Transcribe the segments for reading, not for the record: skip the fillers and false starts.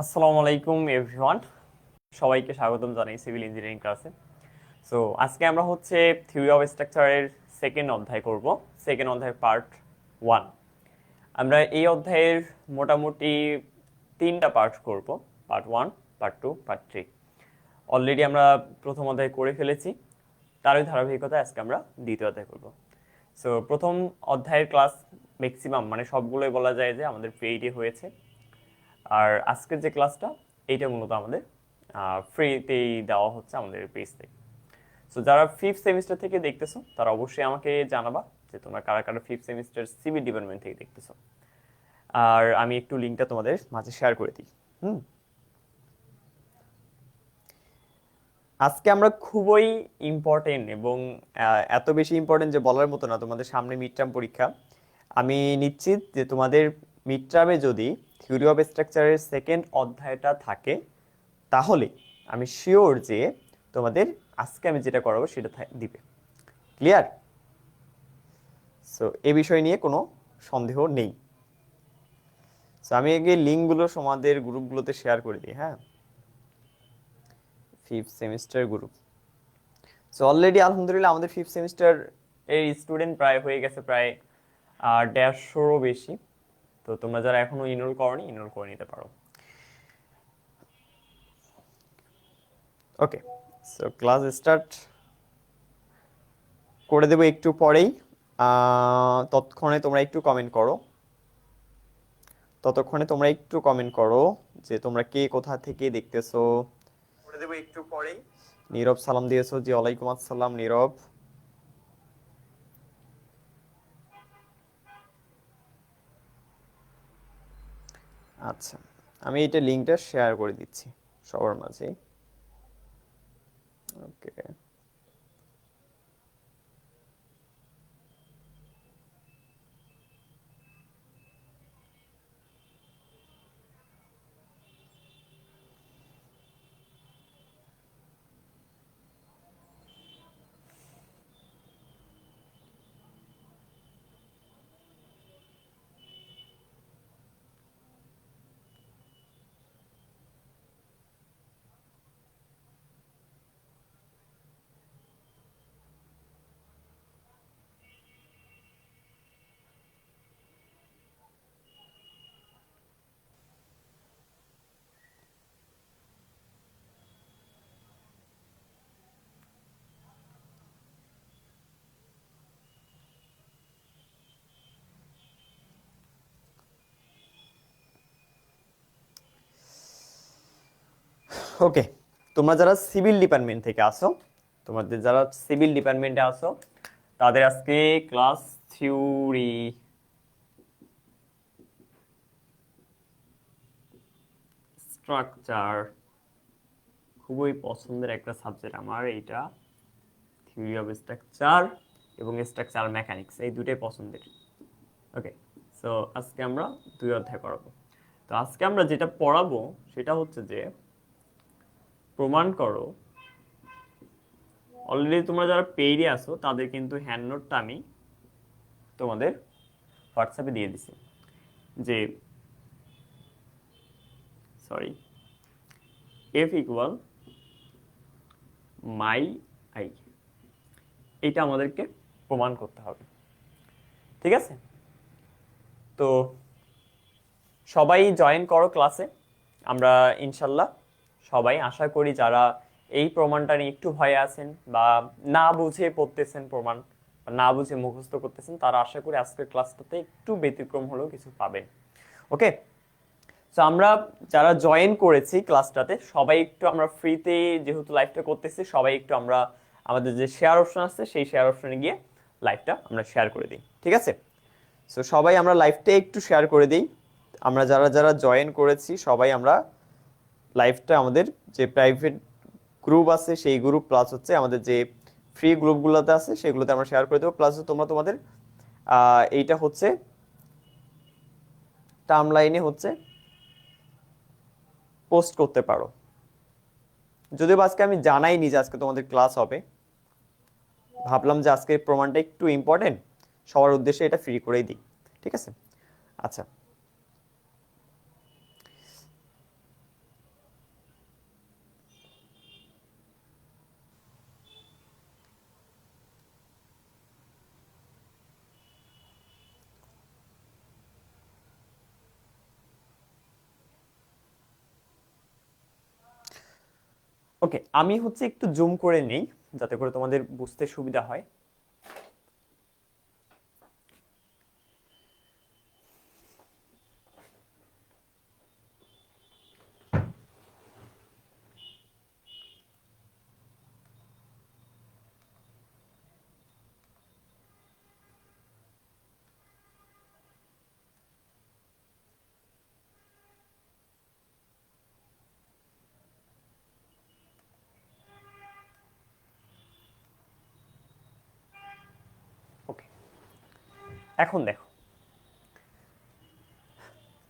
আসসালামু আলাইকুম এভরিওয়ান, সবাইকে স্বাগতম জানাই সিভিল ইঞ্জিনিয়ারিং ক্লাসে। সো আজকে আমরা হচ্ছে থিওরি অফ স্ট্রাকচারের সেকেন্ড অধ্যায় করব, সেকেন্ড অধ্যায় পার্ট 1। আমরা এই অধ্যায়ের মোটামুটি তিনটা পার্ট করব, পার্ট 1, পার্ট 2, পার্ট 3। অলরেডি আমরা প্রথম অধ্যায় করে ফেলেছি, তারই ধারাবাহিকতায় আজকে আমরা দ্বিতীয় অধ্যায় করব। সো প্রথম অধ্যায়ের ক্লাস ম্যাক্সিমাম মানে সবগুলোই বলা যায় যে আমাদের পেইডে হয়েছে, আর আজকের যে ক্লাসটা এইটা মূলত আমাদের ফ্রিতেই দেওয়া হচ্ছে আমাদের পেজ থেকে। সো যারা ফিফথ সেমিস্টার থেকে দেখতেছো তারা অবশ্যই আমাকে জানাবা যে তোমরা কারা কারা ফিফথ সেমিস্টার সিভিল ডিপার্টমেন্ট থেকে দেখতেছো, আর আমি একটু লিঙ্কটা তোমাদের মাঝে শেয়ার করে দিই। হুম, আজকে আমরা খুবই ইম্পর্টেন্ট এবং এত বেশি ইম্পর্টেন্ট যে বলার মতো না, তোমাদের সামনে মিড টার্ম পরীক্ষা। আমি নিশ্চিত যে তোমাদের মিড টার্মে যদি থিওরি অফ স্ট্রাকচারের সেকেন্ড অধ্যায়টা থাকে তাহলে আমি শিওর যে তোমাদের আজকে আমি যেটা করাবো সেটা দিবে। ক্লিয়ার? সো এ বিষয় নিয়ে কোনো সন্দেহ নেই। সো আমি আগে লিঙ্কগুলো তোমাদের গ্রুপগুলোতে শেয়ার করে দিই। হ্যাঁ, fifth semester group. So already আলহামদুলিল্লাহ আমাদের ফিফথ সেমিস্টার এর স্টুডেন্ট প্রায় হয়ে গেছে প্রায় 150-ও বেশি। তো তোমরা যারা এখনো ইনরোল করনি ইনরোল করে নিতে পারো। ওকে, সো ক্লাস স্টার্ট করে দেবো একটু পরেই। ততক্ষণে তোমরা একটু কমেন্ট করো, যে তোমরা কে কোথা থেকে দেখতেছো। করে দেবো একটু পরেই। নীরব সালাম দিয়েছো, জি ওয়ালাইকুম আসসালাম নীরব। আচ্ছা, আমি এটা লিঙ্কটা শেয়ার করে দিচ্ছি সবার মাঝে। ওকে, ওকে, তোমরা যারা সিভিল ডিপার্টমেন্ট থেকে আসো, তোমাদের যারা সিভিল ডিপার্টমেন্টে আসো তাদের আজকে ক্লাস থিওরি স্ট্রাকচার, খুবই পছন্দের একটা সাবজেক্ট আমার এইটা। থিওরি অফ স্ট্রাকচার এবং স্ট্রাকচার মেকানিক্স এই দুটোই পছন্দের। ওকে, সো আজকে আমরা দুই অধ্যায় করাবো। তো আজকে আমরা যেটা পড়াবো সেটা হচ্ছে যে প্রমাণ করো। অলরেডি তোমরা যারা পেইডে আসো তাদের কিন্তু হ্যান্ড নোটটা আমি তোমাদের হোয়াটসঅ্যাপে দিয়ে দিছি, যে sorry F equal my I, এইটা আমাদেরকে প্রমাণ করতে হবে। ঠিক আছে, তো সবাই জয়েন করো ক্লাসে। আমরা ইনশাল্লাহ সবাই আশা করি যারা এই প্রমাণটা নিয়ে একটু ভয়ে আছেন বা না বুঝে পড়তেছেন প্রমাণ বা না বুঝে মুখস্থ করতেছেন, তারা আশা করি আজকের ক্লাসটাতে একটু ব্যতিক্রম হলেও কিছু পাবেন। ওকে, তো আমরা যারা জয়েন করেছি ক্লাসটাতে সবাই একটু আমরা ফ্রিতে যেহেতু লাইভটা করতেছি, সবাই একটু আমরা আমাদের যে শেয়ার অপশন আছে সেই শেয়ার অপশনে গিয়ে লাইভটা আমরা শেয়ার করে দিই। ঠিক আছে, সো সবাই আমরা লাইভটা একটু শেয়ার করে দিই। আমরা যারা যারা জয়েন করেছি সবাই আমরা লাইভটা আমাদের যে প্রাইভেট গ্রুপ আছে সেই গ্রুপ প্লাস হচ্ছে আমাদের যে ফ্রি গ্রুপগুলোতে আছে সেগুলোতে আমরা শেয়ার করে দেবো। প্লাস তোমরা তোমাদের এইটা হচ্ছে টার্ম লাইনে হচ্ছে পোস্ট করতে পারো। যদিও আজকে আমি জানাইনি যে আজকে তোমাদের ক্লাস হবে, ভাবলাম যে আজকে প্রমাণটা একটু ইম্পর্টেন্ট, সবার উদ্দেশ্যে এটা ফ্রি করেই দিই। ঠিক আছে, আচ্ছা ওকে, আমি হচ্ছে একটু জুম করে নেই যাতে করে তোমাদের বুঝতে সুবিধা হয়। ওকে, এখন দেখো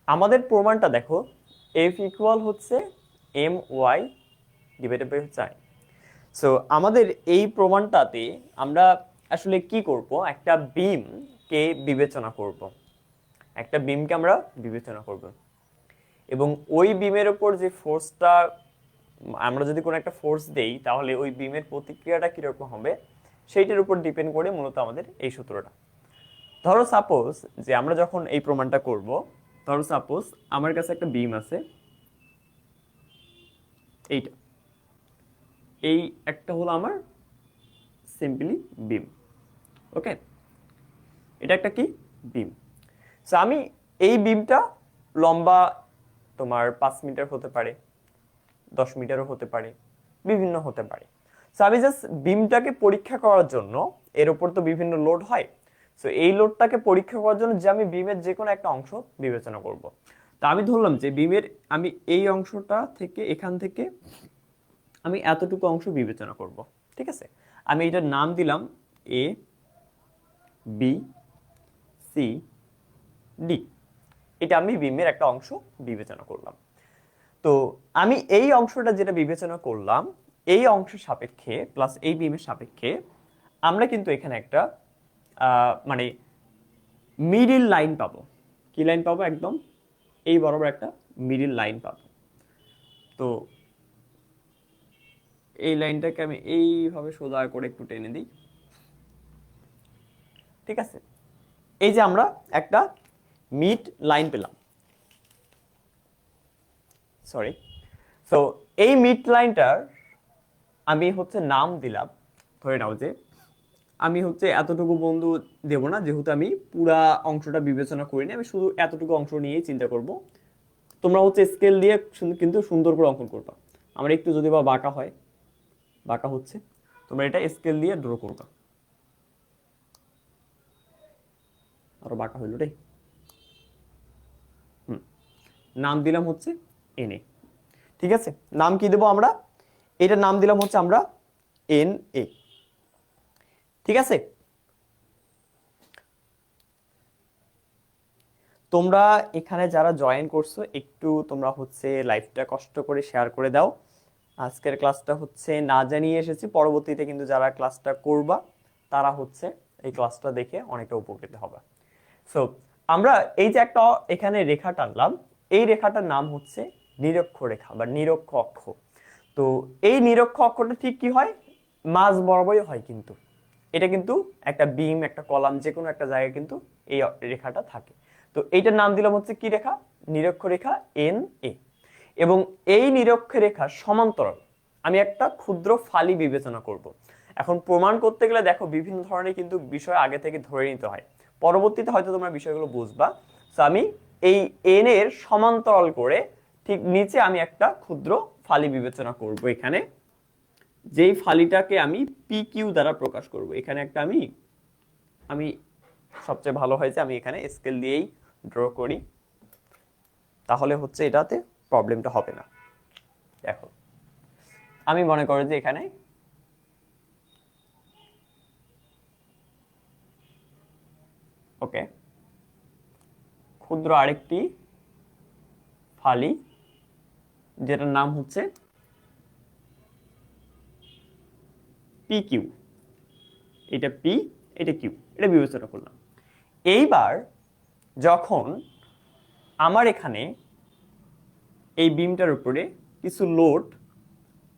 আমাদের প্রমাণটা দেখো, এফ ইকুয়াল হচ্ছে এম ওয়াই ডিভাইডেড বাই হচ্ছে আই। সো আমাদের এই প্রমাণটাতে আমরা আসলে কি করব, একটা বিম কে বিবেচনা করব, একটা বিমকে আমরা বিবেচনা করব, এবং ওই বিমের উপর যে ফোর্সটা, আমরা যদি কোনো একটা ফোর্স দেই তাহলে ওই বিমের প্রতিক্রিয়াটা কিরকম হবে সেইটার উপর ডিপেন্ড করে মূলত আমাদের এই সূত্রটা। ধরো সাপোজ যে আমরা যখন এই প্রমাণটা করব, ধরো সাপোজ আমার কাছে একটা বিম আছে, এইটা, এই একটা হলো আমার সিম্পলি বিম। ওকে, এটা একটা কি বিম। সো আমি এই বিমটা লম্বা তোমার 5 মিটার হতে পারে, 10 মিটারও হতে পারে, বিভিন্ন হতে পারে। সো আমি জাস্ট বিমটাকে পরীক্ষা করার জন্য, এর উপর তো বিভিন্ন লোড হয়, সো এই লোডটাকে পরীক্ষা করার জন্য যে আমি বিমের যে কোনো একটা অংশ বিবেচনা করব। তা আমি ধরলাম যে বিমের আমি এই অংশটা থেকে, এখান থেকে আমি এতটুকু অংশ বিবেচনা করব। ঠিক আছে, আমি এটার নাম দিলাম এ বি সি ডি। এটা আমি বিমের একটা অংশ বিবেচনা করলাম। তো আমি এই অংশটা যেটা বিবেচনা করলাম, এই অংশের সাপেক্ষে প্লাস এই বিমের সাপেক্ষে আমরা কিন্তু এখানে একটা মানে মিডিল লাইন পাবো। কি লাইন পাবো? একদম এই বরাবর একটা মিডিল লাইন পাবো। তো এই লাইনটাকে আমি এইভাবে সোজা করে একটু টেনে দিই। ঠিক আছে, এই যে আমরা একটা মিড লাইন পেলাম, সরি। সো এই মিড লাইনটার আমি হচ্ছে নাম দিলাম, ধরে নাও যে আমি হচ্ছে এতটুকু বন্ধু দেব না, যেহেতু আমি পুরা অংশটা বিবেচনা করিনি, আমি শুধু এতটুকু অংশ নিয়েই চিন্তা করব। তোমরা হচ্ছে স্কেল দিয়ে কিন্তু সুন্দর করে অঙ্কন করবা। আমার একটু যদি বা বাঁকা হয়, বাঁকা হচ্ছে, তোমরা এটা স্কেল দিয়ে ড্র করবা। আরো বাঁকা হইল রে। নাম দিলাম হচ্ছে এন এ। ঠিক আছে, নাম কি দেবো আমরা? এটার নাম দিলাম হচ্ছে আমরা এন এ। ঠিক আছে, তোমরা এখানে যারা জয়েন করছো একটু তোমরা হচ্ছে লাইভটা কষ্ট করে শেয়ার করে দাও। আজকের ক্লাসটা হচ্ছে না জানিয়ে এসেছি, পরবর্তীতে কিন্তু যারা ক্লাসটা করবা তারা হচ্ছে এই ক্লাসটা দেখে অনেকটা উপকৃত হবে। সো আমরা এই যে একটা এখানে রেখা টানলাম, এই রেখাটার নাম হচ্ছে নিরক্ষরেখা বা নিরক্ষ অক্ষ। তো এই নিরক্ষ অক্ষটা ঠিক কি হয়? মাঝ বরাবরই হয়, কিন্তু এটা কিন্তু একটা বিম, একটা কলাম, যে কোনো একটা জায়গায় কিন্তু এই রেখাটা থাকে। তো এইটার নাম দিলাম হচ্ছে কি রেখা? নিরক্ষরেখা এন এ। এবং এই নিরক্ষরেখার সমান্তরাল আমি একটা ক্ষুদ্র ফালি বিবেচনা করব। এখন প্রমাণ করতে গেলে দেখো বিভিন্ন ধরনের কিন্তু বিষয় আগে থেকে ধরে নিতে হয়, পরবর্তীতে হয়তো তোমরা বিষয়গুলো বুঝবা। তো আমি এই এন এর সমান্তরাল করে ঠিক নিচে আমি একটা ক্ষুদ্র ফালি বিবেচনা করব এখানে, যেই ফালিটাকে আমি পি কিউ দ্বারা প্রকাশ করব। এখানে একটা আমি আমি সবচেয়ে ভালো হয় যে আমি এখানে স্কেল দিয়েই ড্র করি, তাহলে হচ্ছে এটাতে প্রবলেমটা হবে না। দেখো আমি মনে করি যে এখানে ওকে ক্ষুদ্র আরেকটি ফালি যেটার নাম হচ্ছে পি কিউ। এটা পি, এটা কিউ, এটা বিবেচনা করলাম। এইবার যখন আমার এখানে এই বিমটার উপরে কিছু লোড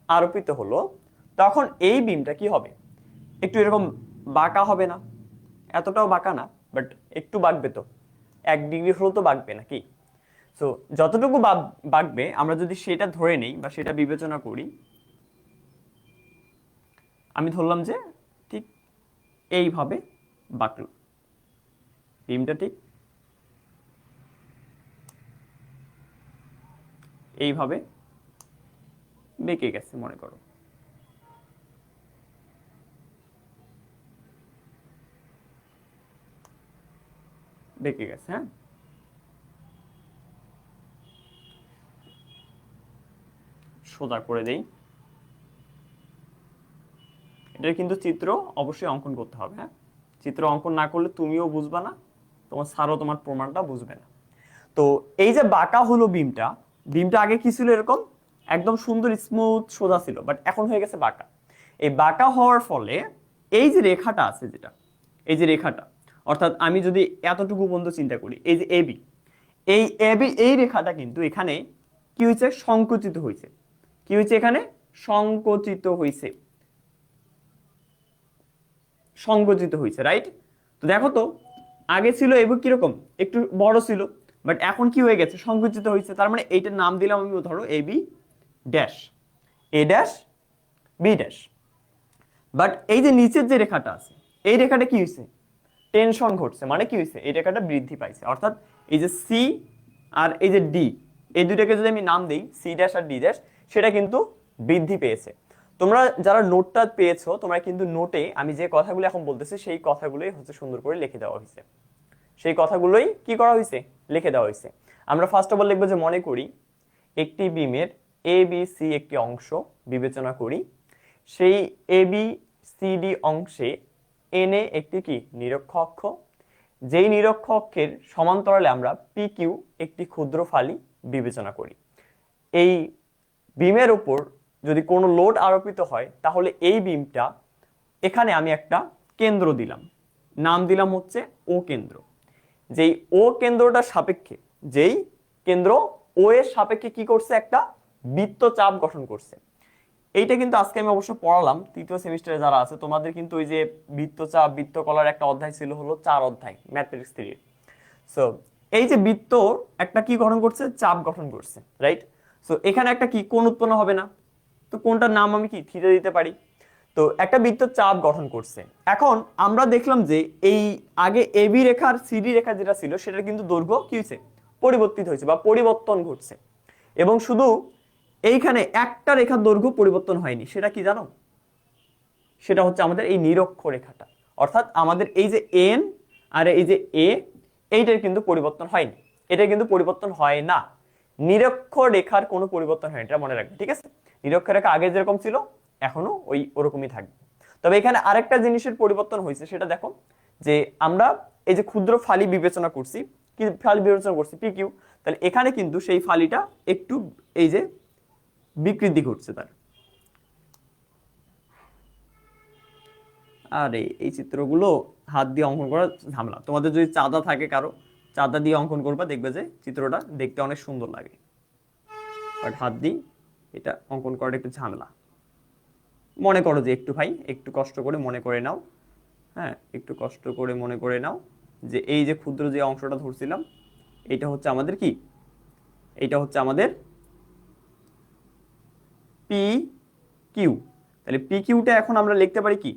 আরোপিত হলো, তখন এই বিমটা কি হবে? একটু এরকম বাঁকা হবে না? এতটাও বাঁকা না, বাট একটু বাঁকবে তো, 1 ডিগ্রি হলেও তো বাঁকবে নাকি? সো যতটুকু বাঁকবে আমরা যদি সেটা ধরে নেই বা সেটা বিবেচনা করি, আমি ধরলাম যে ঠিক এইভাবে বাঁকলো, বিমটা ঠিক এইভাবে বেঁকে গেছে মনে করো। বেঁকে গেছে, হ্যাঁ। সোজা করে দেই। এটার কিন্তু চিত্র অবশ্যই অঙ্কন করতে হবে, হ্যাঁ। চিত্র অঙ্কন না করলে তুমিও বুঝবা না, তোমার স্যারও তোমার প্রমাণটা বুঝবে না। তো এই যে বাঁকা হলো বিমটা, বিমটা আগে কি ছিল এরকম একদম সুন্দর স্মুথ সোজা ছিল, বাট এখন হয়ে গেছে বাঁকা। এই বাঁকা হওয়ার ফলে এই যে রেখাটা আছে, যেটা এই যে রেখাটা, অর্থাৎ আমি যদি এতটুকু পর্যন্ত চিন্তা করি, এই যে এবি, এই এবি এই রেখাটা কিন্তু এখানে কি হয়েছে, সংকুচিত হয়েছে। কি হয়েছে এখানে, সংকুচিত হয়েছে, সংকুচিত হয়েছে, রাইট। তো দেখো তো আগে ছিল এবি কিরকম, একটু বড় ছিল, বাট এখন কি হয়ে গেছে, সংকুচিত হয়েছে। তার মানে এইটার নাম দিলাম আমি ধরো A B dash, A dash B dash. But এই যে নিচের যে রেখাটা আছে, এই রেখাটা কি হয়েছে, টেনশন ঘটছে, মানে কি হয়েছে, এই রেখাটা বৃদ্ধি পাইছে। অর্থাৎ এই যে সি আর এই যে ডি, এই দুটাকে যদি আমি নাম দিই সি ড্যাশ আর ডি ড্যাশ, সেটা কিন্তু বৃদ্ধি পেয়েছে। তোমরা যারা নোটটা পেয়েছো, তোমরা কিন্তু নোটে আমি যে কথাগুলো এখন বলতেছি সেই কথাগুলোই হচ্ছে সুন্দর করে লিখে দেওয়া হয়েছে, সেই কথাগুলোই কি করা হয়েছে, লিখে দেওয়া হয়েছে। আমরা ফার্স্ট অফ অল লিখবো যে মনে করি একটি বিমের এ বি সি একটি অংশ বিবেচনা করি, সেই এ বি সি ডি অংশে এনে একটি কি নিরক্ষ অক্ষ, যেই নিরক্ষ অক্ষের সমান্তরালে আমরা পি কিউ একটি ক্ষুদ্র ফালি বিবেচনা করি। এই বিমের উপর যদি কোনো লোড আরোপিত হয়, তাহলে এই বিমটা এখানে আমি একটা কেন্দ্র দিলাম, নাম দিলাম হচ্ছে ও কেন্দ্র। যেই ও কেন্দ্রটার সাপেক্ষে, যেই কেন্দ্র ও এর সাপেক্ষে কি করছে, একটা বৃত্তচাপ গঠন করছে। এইটা কিন্তু আজকে আমি অবশ্য পড়ালাম, তৃতীয় সেমিস্টারে যারা আছে তোমাদের কিন্তু ওই যে বৃত্তচাপ বৃত্তকলার একটা অধ্যায় ছিল হলো 4 অধ্যায় ম্যাট্রিক্স 3। সো এই যে বৃত্ত একটা কি গঠন করছে, চাপ গঠন করছে, রাইট। সো এখানে একটা কি কোণ উৎপন্ন হবে না, তো কোণটার নাম আমি কি থিটা দিতে পারি। তো একটা বৃত্ত চাপ গঠন করছে। এখন আমরা দেখলাম যে এই আগে এবি রেখার সিডি রেখা যেটা ছিল, সেটার কিন্তু দৈর্ঘ্য কি হয়েছে, পরিবর্তিত হয়েছে বা পরিবর্তন ঘটছে। এবং শুধু এইখানে একটা রেখার দৈর্ঘ্য পরিবর্তন হয়নি, সেটা কি জানো, সেটা হচ্ছে আমাদের এই নিরক্ষ রেখাটা। অর্থাৎ আমাদের এই যে এন আর এই যে এ, এইটার কিন্তু পরিবর্তন হয়নি, এটা কিন্তু পরিবর্তন হয় না। নিরক্ষ রেখার কোনো পরিবর্তন হয়নি, এটা মনে রাখবে, ঠিক আছে। নিরক্ষ রেখা আগে যেরকম ছিল এখনো ওরকমই থাকবে। তবে এখানে আরেকটা জিনিসের পরিবর্তন হয়েছে, সেটা দেখো যে আমরা এই যে ক্ষুদ্র ফালি বিবেচনা করছি, কি ফালি বিবেচনা করছি, পি কিউ। তাহলে এখানে কিন্তু সেই ফালিটা একটু এই যে বিকৃতি ঘটছে তার। আরে এই চিত্রগুলো হাত দিয়ে অঙ্কন করা ঝামেলা, তোমাদের যদি চাঁদা থাকে কারো, চাঁদা দিয়ে অঙ্কন করবা, দেখবে যে চিত্রটা দেখতে অনেক সুন্দর লাগে। বাট হাত দিয়ে এটা অঙ্কন করাটা একটু ঝামেলা। মনে করো যে একটু ভাই, একটু কষ্ট করে মনে করে নাও, হ্যাঁ, একটু কষ্ট করে মনে করে নাও যে এই যে ক্ষুদ্র যে অংশটা ধরছিলাম, এটা হচ্ছে আমাদের কি, এটা হচ্ছে আমাদের পি কিউ। তাহলে পি কিউটা এখন আমরা লিখতে পারি কি,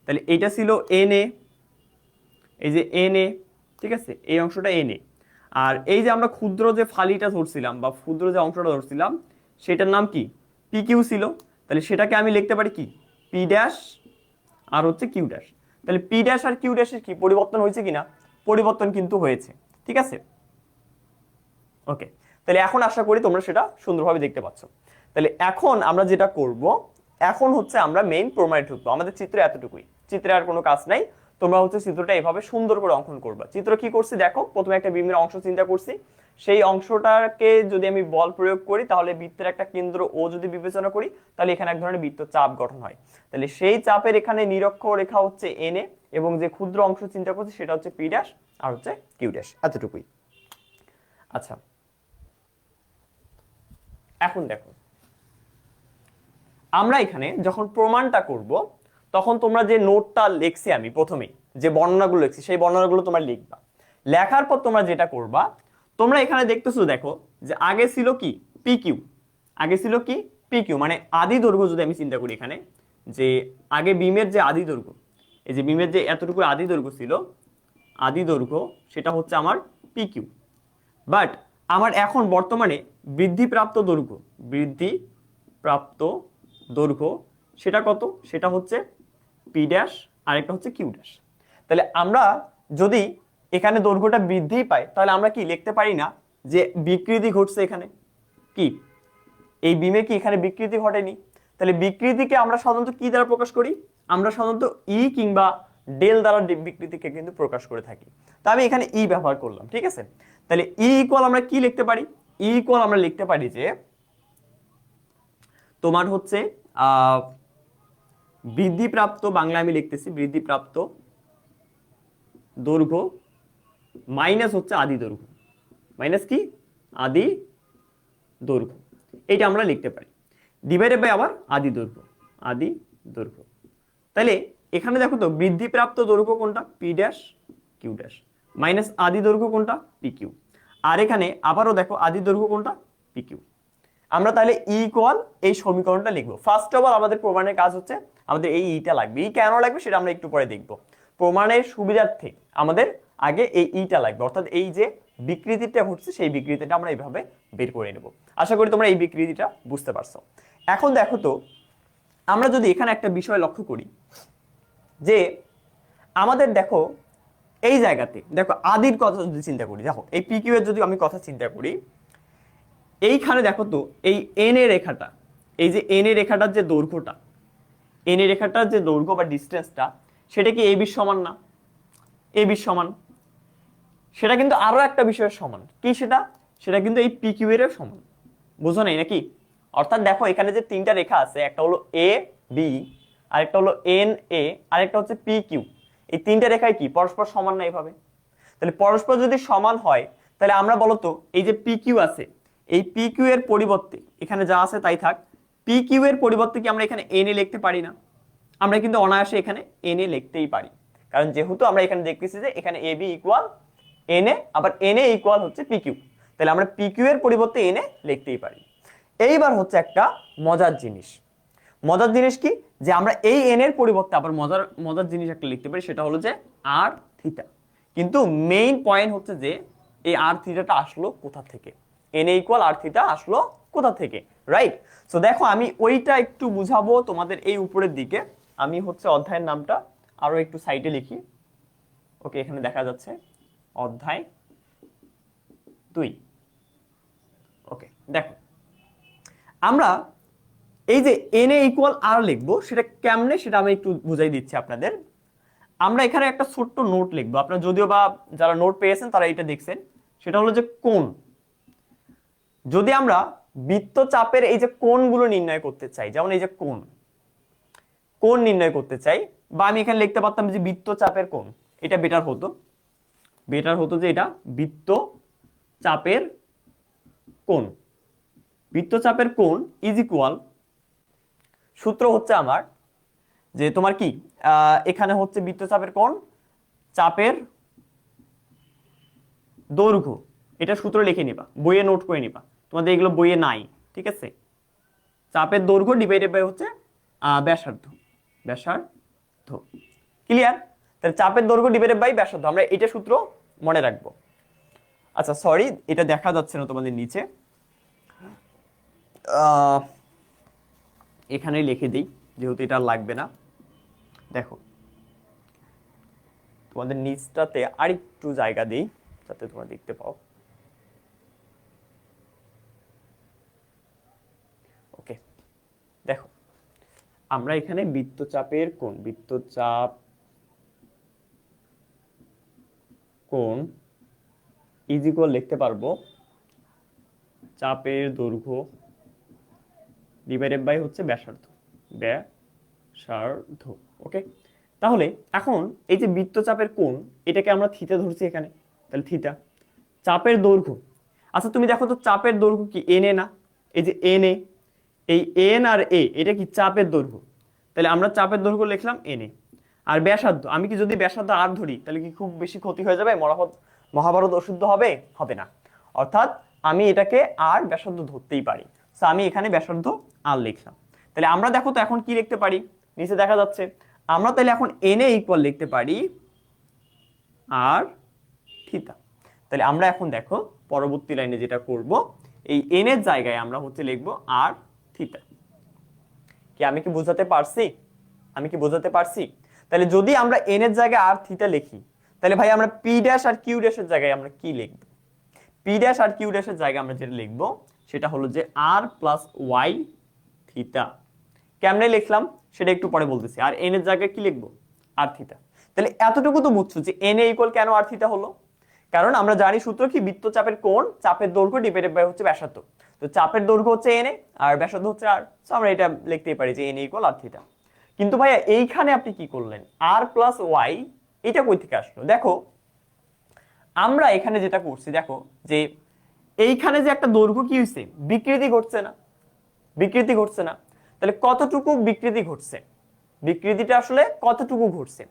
তাহলে এইটা ছিল এন এ, এই যে এন এ, ঠিক আছে, এই অংশটা এন এ। আর এই যে আমরা ক্ষুদ্র যে ফালিটা ধরছিলাম বা ক্ষুদ্র যে অংশটা ধরছিলাম, সেটার নাম কি, পি কিউ ছিল। তাহলে সেটাকে আমি লিখতে পারি কি, পি ড্যাশ আর হচ্ছে কিউ ড্যাশ। তাহলে পি ড্যাশ আর কিউ ড্যাশের কি পরিবর্তন হয়েছে কিনা, পরিবর্তন কিন্তু হয়েছে, ঠিক আছে। ওকে, তাহলে এখন আশা করি তোমরা সেটা সুন্দরভাবে দেখতে পাচ্ছ। তাহলে এখন আমরা যেটা করব, এখন হচ্ছে আমরা মেইন প্রমাণে ঢুকবো। আমাদের চিত্র এতটুকুই, চিত্রে আর কোনো কাজ নাই। তোমরা হচ্ছে চিত্রটা এভাবে সুন্দর করে অঙ্কন করবা। চিত্র কি করছি দেখো, প্রথমে একটা বিমের অংশ চিন্তা করছি, সেই অংশটাকে যদি আমি বল প্রয়োগ করি, তাহলে বৃত্তের একটা কেন্দ্র ও যদি বিবেচনা করি, তাহলে এখানে এক ধরনের বৃত্ত চাপ গঠন হয়। তাহলে সেই চাপের এখানে নিরক্ষ রেখা হচ্ছে এন এ, এবং যে ক্ষুদ্র অংশ চিন্তা করছি সেটা হচ্ছে পি ড্যাশ আর হচ্ছে কিউ ড্যাশ, এতটুকুই। আচ্ছা, এখন দেখো আমরা এখানে যখন প্রমাণটা করব, তখন তোমরা যে নোটটা লিখছি আমি প্রথমেই, যে বর্ণনাগুলো লিখছি, সেই বর্ণনাগুলো তোমরা লিখবা। লেখার পর তোমরা যেটা করবা, তোমরা এখানে দেখতেছো দেখো যে আগে ছিল কি পি কিউ, আগে ছিল কি পি কিউ, মানে আদি দৈর্ঘ্য যদি আমি চিন্তা করি এখানে, যে আগে বিমের যে আদি দৈর্ঘ্য, এই যে বিমের যে এতটুকু আদি দৈর্ঘ্য ছিল, আদি দৈর্ঘ্য সেটা হচ্ছে আমার পিকিউ। বাট আমার এখন বর্তমানে বৃদ্ধিপ্রাপ্ত দৈর্ঘ্য, বৃদ্ধিপ্রাপ্ত দৈর্ঘ্য সেটা কত? সেটা হচ্ছে পি ড্যাশ, আরেকটা হচ্ছে কিউ ড্যাশ। তাহলে আমরা যদি এখানে দৈর্ঘ্যটা বৃদ্ধি পাই, তাহলে আমরা কি লিখতে পারি না যে বিকৃতি ঘটছে এখানে? কি এই বিমে কি এখানে বিকৃতি ঘটেনি? তাহলে বিকৃতিকে আমরা সাধারণত কি দ্বারা প্রকাশ করি? আমরা সাধারণত ই কিংবা ডেল দ্বারা বিকৃতিকে কিন্তু প্রকাশ করে থাকি। তো আমি এখানে ই ব্যবহার করলাম, ঠিক আছে? তাহলে ই ইকুয়াল আমরা কি লিখতে পারি? ই ইকুয়াল আমরা লিখতে পারি যে তোমার হচ্ছে বৃদ্ধিপ্রাপ্ত, বাংলা আমি লিখতেছি বৃদ্ধিপ্রাপ্ত দৈর্ঘ্য মাইনাস হচ্ছে আদি দৈর্ঘ্য, মাইনাস কি আদি দৈর্ঘ্য, এইটা আমরা লিখতে পারি ডিভাইডেড বাই আবার আদি দৈর্ঘ্য, আদি দৈর্ঘ্য। তাহলে এখানে দেখো তো বৃদ্ধিপ্রাপ্ত দৈর্ঘ্য কোনটা? P dash Q dash, minus আদি দৈর্ঘ্য কোনটা? P Q. আর এখানে আবারও দেখো আদি দৈর্ঘ্য কোনটা? P Q. আমরা তাহলে ই ইকুয়াল এই সমীকরণটা লিখবো। ফার্স্ট অফ অল আমাদের প্রমাণের কাজ হচ্ছে আমাদের এই ইটা লাগবে। ই কেন লাগবে সেটা আমরা একটু পরে দেখবো। প্রমাণের সুবিধার্থে আমাদের আগে এই ইটা লাগবে, অর্থাৎ এই যে বিকৃতিটা ঘটছে সেই বিকৃতিটা আমরা এইভাবে বের করে নেব। আশা করি তোমরা এই বিকৃতিটা বুঝতে পারছো। এখন দেখো তো আমরা যদি এখানে একটা বিষয় লক্ষ্য করি যে আমাদের দেখো এই জায়গাতে দেখো আদির কথা যদি চিন্তা করি, দেখো এই পি কিউ এর যদি আমি কথা চিন্তা করি, এইখানে দেখো তো এই এন এ রেখাটা, এই যে এন এ রেখাটার যে দৈর্ঘ্যটা, এন এ রেখাটার যে দৈর্ঘ্য বা ডিস্টেন্সটা সেটা কি এ বির সমান না? এ বির সমান। সেটা কিন্তু আরো একটা বিষয়ের সমান। কি সেটা? সেটা কিন্তু এই পি কিউ এর সমান। বুঝো নাই নাকি? অর্থাৎ দেখো এখানে যে তিনটা রেখা আছে, একটা হলো এ বি, আরেকটা হলো এন এ, আরেকটা হচ্ছে পি কিউ। এই তিনটা রেখায় কি পরস্পর সমান না এইভাবে? তাহলে পরস্পর যদি সমান হয় তাহলে আমরা বলতো এই যে পি কিউ আছে, এই পি কিউ এর পরিবর্তে এখানে যা আছে তাই থাক, পি কিউ এর পরিবর্তে কি আমরা এখানে এন এ লিখতে পারি না? আমরা কিন্তু অনায়াসে এখানে এন এ লিখতেই পারি, কারণ যেহেতু আমরা এখানে দেখতেছি যে এখানে A B equal N A, আবার এন এ ইকুয়াল হচ্ছে পি কিউ, তাহলে আমরা পি কিউ এর পরিবর্তে এন এ লিখতেই পারি। এইবার হচ্ছে একটা মজার জিনিস। মজার জিনিস কি? যে আমরা এই এন এর পরিবর্তে আবার মজার জিনিস একটা লিখতে পারি, সেটা হলো যে আর থিটা। কিন্তু মেইন পয়েন্ট হচ্ছে যে এই আর থিটাটা আসলো কোথা থেকে? N A equal R theta আসলো কোথা থেকে, রাইট? সো দেখো আমি ওইটা একটু বুঝাবো তোমাদের এই উপরের দিকে। আমি হচ্ছে অধ্যায়ের নামটা আরো একটু সাইডে লিখি। ওকে, এখানে দেখা যাচ্ছে অধ্যায় 2। ওকে, দেখো আমরা এই যে এন এ ইকুয়াল আর লিখবো, সেটা কেমনে সেটা আমি একটু বুঝাই দিচ্ছি আপনাদের। আমরা এখানে একটা ছোট্ট নোট লিখবো, আপনারা যদিও বা যারা নোট পেয়েছেন তারা এটা দেখছেন। সেটা হলো যে কোণ। যদি আমরা বৃত্তচাপের এই যে কোণগুলো নির্ণয় করতে চাই, যেমন এই যে কোণ নির্ণয় করতে চাই, বা আমি এখানে লিখতে পারতাম যে বৃত্তচাপের কোণ, এটা বেটার হতো যে এটা বৃত্তচাপের কোণ। বৃত্তচাপের কোণ ইজ ইকুয়াল, সূত্র হচ্ছে আমার যে তোমার কি এখানে হচ্ছে বৃত্তচাপের কোণ চাপের দৈর্ঘ্য, এটা সূত্র লিখে নিবা, বইয়ে নোট করে নিবা, তোমাদের এগুলো বইয়ে নাই, ঠিক আছে? চাপের দৈর্ঘ্য ডিভাইডেড বাই হচ্ছে ব্যাসার্ধ, ক্লিয়ার? তাহলে চাপের দৈর্ঘ্য ডিভাইডেড বাই ব্যাসার্ধ, আমরা এটা সূত্র মনে রাখবো। আচ্ছা সরি, এটা দেখা যাচ্ছে না তোমাদের নিচে, এখানেই লিখে দিই যেহেতু এটা লাগবে না। দেখো তোমাদের নিচটাতে আরেকটু জায়গা দিই যাতে তোমরা দেখতে পাও। ওকে, দেখো আমরা এখানে বৃত্তচাপের কোণ, বৃত্তচাপ কোণ ইজ ইকুয়াল লিখতে পারবো চাপের দৈর্ঘ্য ডিভাইডেড বাই হচ্ছে ব্যাসার্ধ। ওকে, তাহলে এখন এই যে বৃত্তচাপের কোণ, এটাকে আমরা থিটা ধরছি এখানে, তাহলে থিটা। চাপের দৈর্ঘ্য, আচ্ছা তুমি দেখো তো চাপের দৈর্ঘ্য কি এন এ না? এই যে এন এ, এই এন আর এ এটা কি চাপের দৈর্ঘ্য, তাহলে আমরা চাপের দৈর্ঘ্য লিখলাম এন এ। আর ব্যাসার্ধ, আমি কি যদি ব্যাসার্ধ আর ধরি তাহলে কি খুব বেশি ক্ষতি হয়ে যাবে? মহাভারত অশুদ্ধ হবে না। অর্থাৎ আমি এটাকে আর ব্যাসার্ধ ধরতেই পারি, সো আমি এখানে ব্যাসার্ধ আর লিখলাম। তাহলে আমরা দেখো তো এখন কি লিখতে পারি? নিচে দেখা যাচ্ছে। আমরা তাহলে এখন এন এ ইকুয়াল লিখতে পারি আর থিটা। তাহলে আমরা এখন দেখো পরবর্তী লাইনে যেটা করব, এই এন এর জায়গায় আমরা হচ্ছে লিখবো আর থিটা। কি আমি কি বোঝাতে পারছি? আমি কি বোঝাতে পারছি? তাহলে যদি আমরা এন এর জায়গায় আর থিটা লিখি, তাহলে ভাই আমরা পি ড্যাশ আর কিউ ড্যাশের জায়গায় আমরা কি লিখব? পি ড্যাশ আর কিউ ড্যাশের জায়গায় আমরা যেটা লিখব সেটা হলো যে আর প্লাস ওয়াই থিটা। কেমনে লিখলাম সেটা একটু পরে বলতেছি। আর এন এর জায়গায় কি লিখবো? আর থিটা। তাহলে এতটুকু তো বুঝছো যে এন এ ইকুয়াল কেন আর থিটা হলো। কারণ আমরা জানি সূত্র কি, বৃত্তচাপের কোণ চাপের দৈর্ঘ্য ডিভাইডেড বাই হচ্ছে ব্যাসার্ধ। তো চাপের দৈর্ঘ্য হচ্ছে এন এ আর ব্যাসার্ধ হচ্ছে আর, সো আমরা এটা লিখতেই পারি যে N A equal R theta. কিন্তু ভাইয়া এইখানে আপনি কি করলেন? আর প্লাস ওয়াই, এটা কই থেকে আসলো? দেখো আমরা এখানে যেটা করছি, দেখো যে এইখানে যে একটা দৈর্ঘ্য কি হয়েছে, বিকৃতি ঘটছে না? বিকৃতি ঘটছে না? তাহলে কতটুকু বিকৃতি ঘটছে? বিকৃতিটা আসলে কতটুকু ঘটছে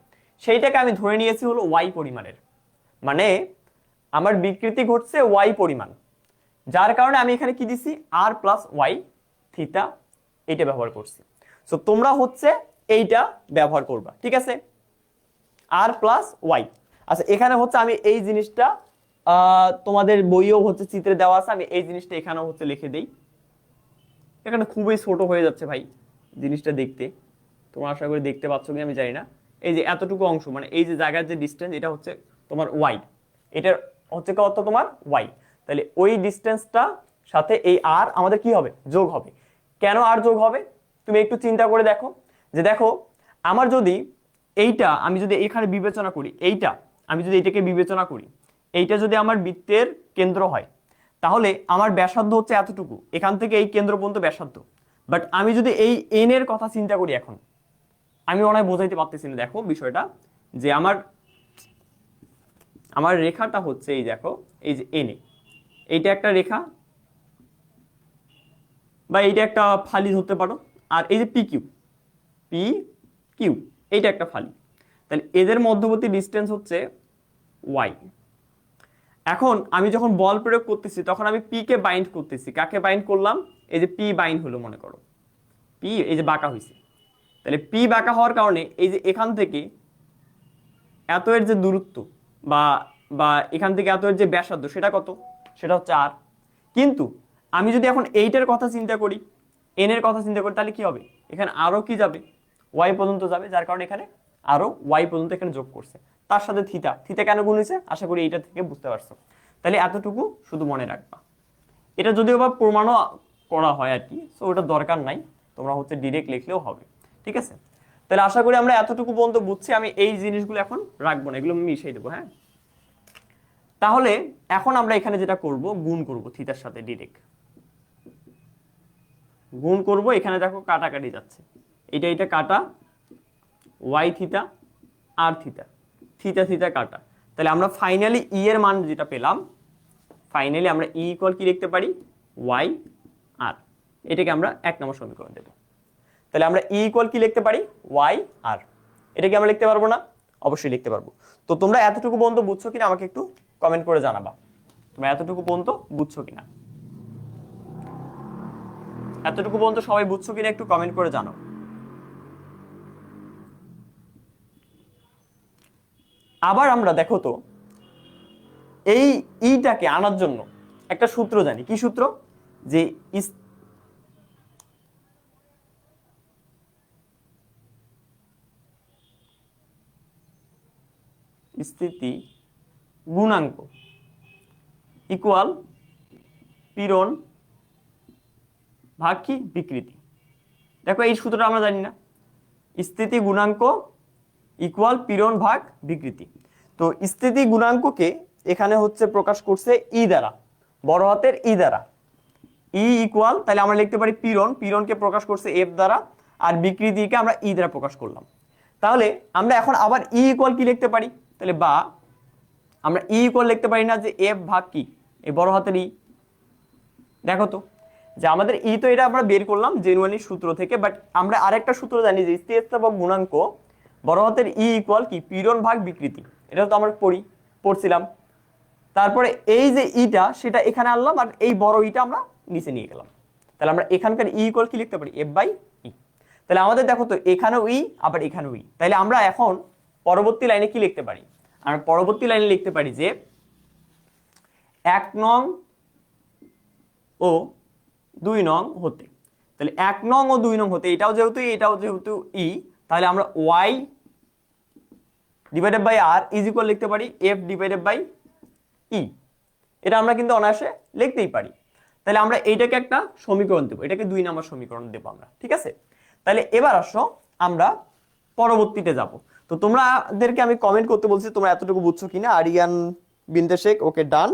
সেইটাকে আমি ধরে নিয়েছি হলো ওয়াই পরিমাণের। মানে আমার বিকৃতি ঘটছে ওয়াই পরিমাণ, যার কারণে আমি এখানে কি দিছি? আর প্লাস ওয়াই থিটা, এইটা ব্যবহার করছি। সো তোমরা হচ্ছে এইটা ব্যবহার করবা, ঠিক আছে? আর প্লাস ওয়াই। আচ্ছা এখানে হচ্ছে আমি এই জিনিসটা তোমাদের বইও হচ্ছে চিত্রে দেওয়া আছে, আমি এই জিনিসটা এখানেও হচ্ছে লিখে দেই। এখানে খুবই ছোট হয়ে যাচ্ছে ভাই জিনিসটা দেখতে, তোমরা আশা করি দেখতে পাচ্ছ কি আমি জানি না। এই যে এতটুকু অংশ, মানে এই যে জায়গার যে ডিসটেন্স, এটা হচ্ছে তোমার ওয়াই, এটার হচ্ছে কত? তোমার ওয়াই। তাহলে ওই ডিসটেন্সটা সাথে এই আর আমাদের কি হবে? যোগ হবে। কেন আর যোগ হবে তুমি একটু চিন্তা করে দেখো। যে দেখো আমার যদি এইটা আমি যদি এখানে বিবেচনা করি, এইটা আমি যদি এটাকে বিবেচনা করি, এইটা যদি আমার বৃত্তের কেন্দ্র হয়, তাহলে আমার ব্যাসার্ধ হচ্ছে এতটুকু, এখান থেকে এই কেন্দ্র পর্যন্ত ব্যাসার্ধ। বাট আমি যদি এই এন এর কথা চিন্তা করি, এখন আমি মনে হয় বোঝাইতে পারতেছি না। দেখো বিষয়টা যে আমার রেখাটা হচ্ছে এই দেখো, এই যে এন এ, এইটা একটা রেখা বা এইটা একটা ফালি ধরতে পারো, আর এই যে পি কিউ এইটা একটা ফালি। তাহলে এদের মধ্যবর্তী ডিসটেন্স হচ্ছে ওয়াই। এখন আমি যখন বল প্রয়োগ করতেছি তখন আমি পি কে বাইন্ড করতেছি। কাকে বাইন্ড করলাম? এই যে পি বাইন্ড হলো, মনে করো পি এই যে বাঁকা হয়েছে। তাহলে পি বাঁকা হওয়ার কারণে এই যে এখান থেকে এত এর যে দূরত্ব বা বা এখান থেকে এত এর যে ব্যাসার্ধ, সেটা কত? সেটা হচ্ছে আর। কিন্তু আমি যদি এখন এইটার কথা চিন্তা করি, এন এর কথা চিন্তা করি, তাহলে কি হবে? এখানে আরো কি যাবে? ওয়াই পর্যন্ত যাবে, যার কারণে এখানে আরো ওয়াই পর্যন্ত এখানে যোগ করছে। তার সাথে থিটা, থিটা কেন গুণ হয়েছে আশা করি এইটা থেকে বুঝতে পারছো। তাহলে এতটুকু শুধু মনে রাখবা। এটা যদিও বা প্রমাণও করা হয় আর কি, সো ওটা দরকার নাই, তোমরা হচ্ছে ডিরেক্ট লিখলেও হবে, ঠিক আছে? তাহলে আশা করি আমরা এতটুকু পর্যন্ত বুঝছি। আমি এই জিনিসগুলো এখন রাখবো না, এগুলো মিশিয়ে দেবো, হ্যাঁ? তাহলে এখন আমরা এখানে যেটা করব, গুণ করব থিটার সাথে ডিরেক্ট গুণ করব। এখানে দেখো কাটাকাটি যাচ্ছে, এটা কাটা, ওয়াই থিটা আর থিটা, থিটা থিটা কাটা। তাহলে আমরা ফাইনালি ই এর মান যেটা পেলাম, ফাইনালি আমরা ই ইকুয়াল কি লিখতে পারি? ওয়াই আর। এটাকে আমরা 1 নম্বর সমীকরণ দেব। তাহলে আমরা ই ইকুয়াল কি লিখতে পারি? ওয়াই আর। এটা কি আমরা লিখতে পারবো না? অবশ্যই লিখতে পারবো। তো তোমরা এতটুকু পর্যন্ত বুঝছো কিনা আমাকে একটু কমেন্ট করে জানাবা। তোমরা এতটুকু পর্যন্ত বুঝছো কিনা, এতটুকু পর্যন্ত সবাই বুঝছো কিনা একটু কমেন্ট করে জানো। আবার আমরা দেখো তো এই ইটাকে আনার জন্য একটা সূত্র জানি। কি সূত্র? যে স্থিতি গুণাঙ্ক ইকুয়াল পীড়ন ভাগ কি? বিকৃতি। দেখো এই সূত্রটা আমরা জানি না, স্থিতি গুণাঙ্ক ইকুয়াল পীড়ন ভাগ বিকৃতি। তো স্থিতি গুণাঙ্ককে এখানে হচ্ছে প্রকাশ করছে ই দ্বারা, বড় হাতের ই দ্বারা। ই ইকুয়াল, তাহলে আমরা লিখতে পারি পীড়ন, পীড়নকে প্রকাশ করছে এফ দ্বারা, আর বিকৃতিকে আমরা ই দ্বারা প্রকাশ করলাম। তাহলে আমরা এখন আবার ই ইকুয়াল কি লিখতে পারি? তাহলে বা আমরা ই ইকুয়াল লিখতে পারি না যে এফ ভাগ কি? এই বড় হাতের ই। দেখো তো যে আমাদের ই তো এটা আমরা বের করলাম জেনুয়ালি সূত্র থেকে, বাট আমরা আরেকটা সূত্র জানি যে স্থিতিস্থাপক গুণাঙ্ক বড় হাতের ই ইকুয়াল কি? পীড়ন ভাগ বিকৃতি। এটা তো আমরা পড়ছিলাম। তারপরে এই যে ইটা সেটা এখানে আনলাম, আর এই বড় ইটা আমরা নিচে নিয়ে গেলাম। তাহলে আমরা এখানকার ই ইকুয়াল কি লিখতে পারি? এফ বাই ই। তাহলে আমাদের দেখো তো এখানেও ই আবার এখানেও ই, তাহলে আমরা এখন পরবর্তী লাইনে কি লিখতে পারি? আমরা পরবর্তী লাইনে লিখতে পারি যে 1 নং ও 2 নং হতে, তাহলে 1 নং ও 2 নং হতে, এটাও যেহেতু এটাও যেহেতু ই, তাহলে আমরা y divided by R is equal লিখতে পারি f ডিভাইডেড বাই ই। এটা আমরা কিন্তু অনায়াসে লিখতেই পারি। তাহলে আমরা এইটাকে একটা সমীকরণ দেবো, এটাকে 2 নম্বর সমীকরণ দেবো আমরা, ঠিক আছে? তাহলে এবার আসো আমরা পরবর্তীতে যাব। তো তোমাদেরকে আমি কমেন্ট করতে বলছি, তোমরা এতটুকু বুঝছো কিনা। আরিয়ান বিনতে শেখ, ওকে ডান,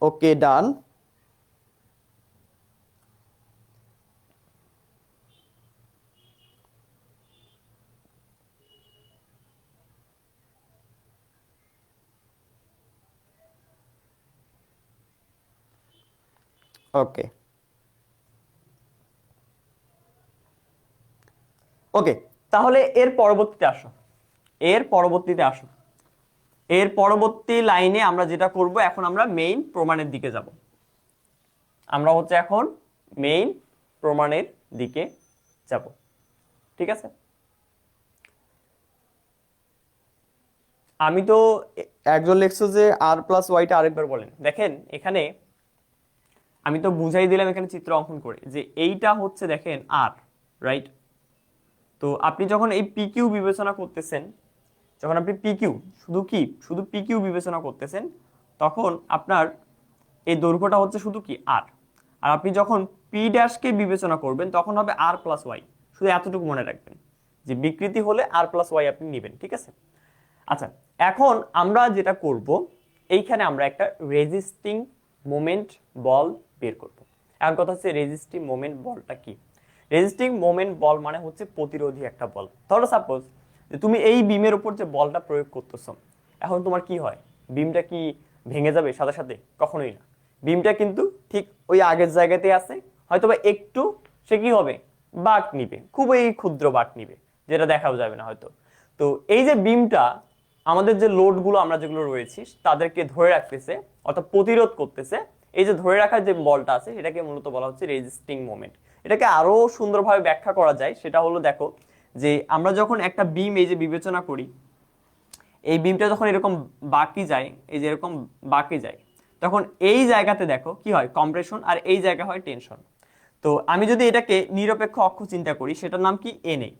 ওকে ডান। ওকে ওকে, তাহলে এর পরবর্তীতে আসো, এর পরবর্তীতে আসো। এর পরবর্তী লাইনে আমরা যেটা করব, এখন আমরা মেইন প্রমাণের দিকে যাব। আমরা হচ্ছে এখন মেইন প্রমাণের দিকে যাব, ঠিক আছে? আমি তো একজন লিখছো যে আর প্লাস ওয়াইটা আরেকবার বলেন। দেখেন এখানে আমি তো বুঝাই দিলাম এখানে চিত্র অঙ্কন করে যে এইটা হচ্ছে দেখেন আর, রাইট? তো আপনি যখন এই পি কিউ বিবেচনা করতেছেন, যখন আপনি পি কিউ শুধু পি কিউ বিবেচনা করতেছেন, তখন আপনার এই দৈর্ঘ্যটা হচ্ছে শুধু কি আর। আর আপনি যখন পি ড্যাশকে বিবেচনা করবেন তখন হবে আর প্লাস ওয়াই। শুধু এতটুকু মনে রাখবেন যে বিকৃতি হলে আর প্লাস ওয়াই আপনি নেবেন, ঠিক আছে? আচ্ছা, এখন আমরা যেটা করব, এইখানে আমরা একটা রেজিস্টিং মোমেন্ট বল বের করব। এখন কথা হচ্ছে রেজিস্টিং মোমেন্ট বলটা কি? রেজিস্টিং মোমেন্ট বল মানে হচ্ছে প্রতিরোধী একটা বল। ধরো সাপোজ যে তুমি এই বিমের উপর যে বলটা প্রয়োগ করতেছো, এখন তোমার কি হয়? বিমটা কি ভেঙে যাবে সাথে সাথে? কখনোই না। বিমটা কিন্তু ঠিক ওই আগের জায়গাতে আছে, হয়তোবা একটু সে কি হবে, বাঁক নিবে, খুবই ক্ষুদ্র বাঁক নিবে, যেটা দেখাও যাবে না হয়তো। তো এই যে বিমটা আমাদের যে লোডগুলো আমরা যেগুলো রয়েছি তাদেরকে ধরে রাখতেছে, অর্থাৎ প্রতিরোধ করতেছে। এই যে ধরে রাখার যে বলটা আছে এটাকে মূলত বলা হচ্ছে রেজিস্টিং মোমেন্ট। এটাকে আরো সুন্দরভাবে ব্যাখ্যা করা যায়, সেটা হলো দেখো যে আমরা যখন একটা বিম এই যে বিবেচনা করি, এই বিমটা যখন এরকম বাঁকি যায়, এই যে এরকম বাঁকে যায়, তখন এই জায়গাতে দেখো কি হয়, কম্প্রেশন, আর এই জায়গা হয় টেনশন। তো আমি যদি এটাকে নিরপেক্ষ অক্ষ চিন্তা করি, সেটার নাম কি এনএ।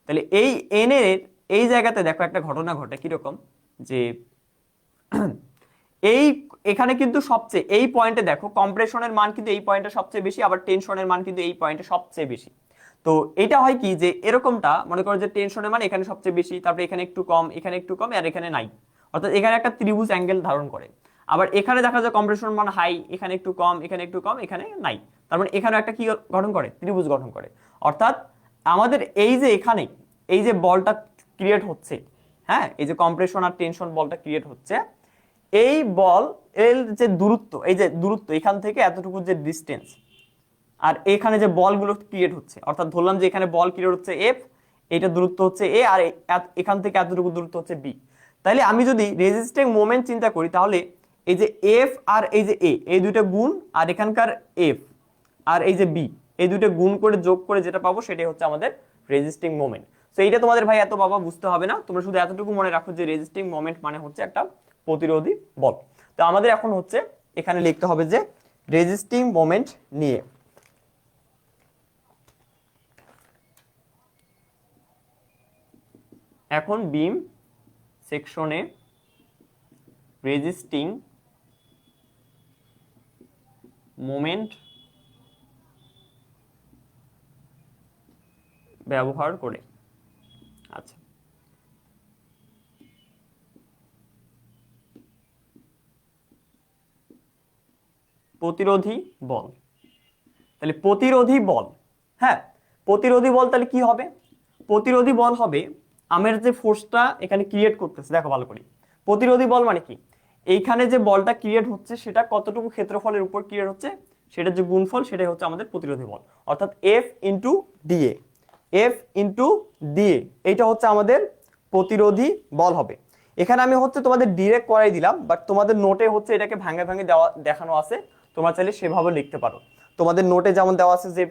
তাহলে এই এনএ এর এই জায়গাতে দেখো একটা ঘটনা ঘটে, কিরকম যে এই এখানে কিন্তু সবচেয়ে এই পয়েন্টে দেখো কম্প্রেশনের মান কিন্তু এই পয়েন্টে সবচেয়ে বেশি, আবার টেনশনের মান কিন্তু এই পয়েন্টে সবচেয়ে বেশি। তো এটা হয় কি যে এরকমটা মনে করো যে টেনশনের মান এখানে সবচেয়ে বেশি, তারপরে এখানে একটু কম, এখানে একটু কম, আর এখানে নাই, অর্থাৎ এখানে একটা ত্রিভুজ অ্যাঙ্গেল ধারণ করে। আবার এখানে দেখা যায় কম্প্রেশন মান হাই, এখানে একটু কম, এখানে একটু কম, এখানে নাই, তার মানে এখানে একটা কি গঠন করে, ত্রিভুজ গঠন করে। অর্থাৎ আমাদের এই যে এখানে এই যে বলটা ক্রিয়েট হচ্ছে, হ্যাঁ, এই যে কম্প্রেশন আর টেনশন বলটা ক্রিয়েট হচ্ছে, এই বল এর যে দূরত্ব, এই যে দূরত্ব এখান থেকে এতটুকু যে ডিস্টেন্স, আর এখানে যে বলগুলো ক্রিয়েট হচ্ছে, অর্থাৎ ধরলাম যে এখানে বল ক্রিয়েট হচ্ছে এফ, এটা দূরত্ব হচ্ছে এ, আর এখান থেকে এতটুকু দূরত্ব হচ্ছে বি। তাহলে আমি যদি রেজিস্টিং মোমেন্ট চিন্তা করি, তাহলে এই যে এফ আর এই যে এ, এই দুইটা গুণ, আর এখানকার এফ আর এই যে বি, এই দুইটা গুণ করে যোগ করে যেটা পাবো সেটাই হচ্ছে আমাদের রেজিস্টিং মোমেন্ট। তো এইটা তোমাদের ভাই এত বাবা বুঝতে হবে না, তোমরা শুধু এতটুকু মনে রাখো যে রেজিস্টিং মোমেন্ট মানে হচ্ছে একটা প্রতিরোধী বল। তো আমাদের এখন হচ্ছে এখানে লিখতে হবে যে রেজিস্টিং মোমেন্ট নিয়ে। এখন বিম সেকশনে রেজিস্টিং মোমেন্ট ব্যবহার করে, আচ্ছা, প্রতিরোধী বল। তাহলে প্রতিরোধী বল, হ্যাঁ, প্রতিরোধী বল তাহলে কি হবে? প্রতিরোধী বল হবে আমার যে ফোর্সটা এখানে ক্রিয়েট করতেছে, দেখো ভালো করে, প্রতিরোধী বল মানে কি, এইখানে যে বলটা ক্রিয়েট হচ্ছে সেটা কতটুকু ক্ষেত্রফলের উপর ক্রিয়েট হচ্ছে, সেটা যে গুণফল সেটাই হচ্ছে আমাদের প্রতিরোধী বল, অর্থাৎ F into DA. F into DA এইটা হচ্ছে আমাদের প্রতিরোধী বল হবে। এখানে আমি হচ্ছে তোমাদের ডিরেক্ট করাই দিলাম, বাট তোমাদের নোটে হচ্ছে এটাকে ভাঙে ভাঙে দেওয়া দেখানো আছে, তোমরা চাইলে সেভাবে লিখতে পারো। তোমাদের নোটে যেমন দেওয়া আছে যে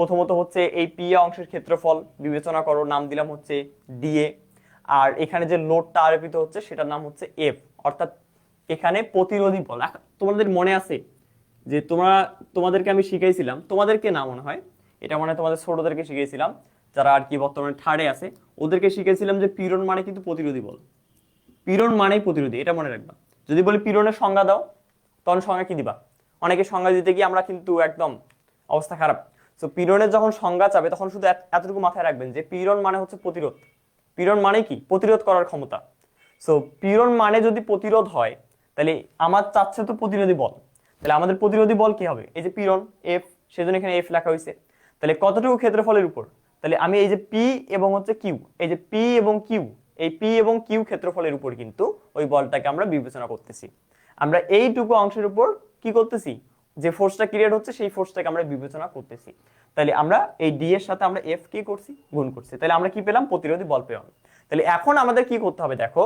প্রথমত হচ্ছে এই পি অংশের ক্ষেত্রফল বিবেচনা করো, নাম দিলাম হচ্ছে ডিএ। আর এখানে যে লোডটা আরোপিত হচ্ছে সেটার নাম হচ্ছে এফ, অর্থাৎ এখানে প্রতিরোধী বল। তোমাদের মনে আছে যে তোমাদেরকে আমি শিখাইছিলাম, তোমাদেরকে না মনে হয়, এটা মনে হয় তোমাদের ছোটদেরকে শিখাইছিলাম যারা আর কি বর্তমানে থার্ডে আছে, ওদেরকে শিখেছিলাম যে পীড়ন মানে কিন্তু প্রতিরোধী বল। পীড়ন মানেই প্রতিরোধী, এটা মনে রাখবা। যদি বলি পীড়নের সংজ্ঞা দাও, তখন সংজ্ঞা কি দিবা? অনেকে সংজ্ঞা দিতে গিয়ে আমরা কিন্তু একদম অবস্থা খারাপ। তো পীড়নের যখন সংজ্ঞা চাবে তখন শুধু এতটুকু মাথায় রাখবেন যে পীড়ন মানে হচ্ছে প্রতিরোধ। পীড়ন মানে কি? প্রতিরোধ করার ক্ষমতা। সো পীড়ন মানে যদি প্রতিরোধ হয়, তাহলে আমার চাচ্ছে তো প্রতিরোধী বল, তাহলে আমাদের প্রতিরোধী বল কি হবে? এই যে পীড়ন এফ, সেজন্য এখানে এফ লেখা হয়েছে। তাহলে কতটুকু ক্ষেত্রফলের উপর? তাহলে আমি এই যে পি এবং হচ্ছে কিউ, এই যে পি এবং কিউ, এই পি এবং কিউ ক্ষেত্রফলের উপর কিন্তু ওই বলটাকে আমরা বিবেচনা করতেছি। আমরা এইটুকু অংশের উপর কি করতেছি? যে ফোর্সটা ক্রিয়েট হচ্ছে সেই ফোর্সটাকে আমরা বিবেচনা করতেছি। তাহলে আমরা এই ডি এর সাথে আমরা এফ কি করছি? গুণ করছি। তাহলে আমরা কি পেলাম? প্রতিরোধী বল পেলাম। তাহলে এখন আমাদের কি করতে হবে দেখো,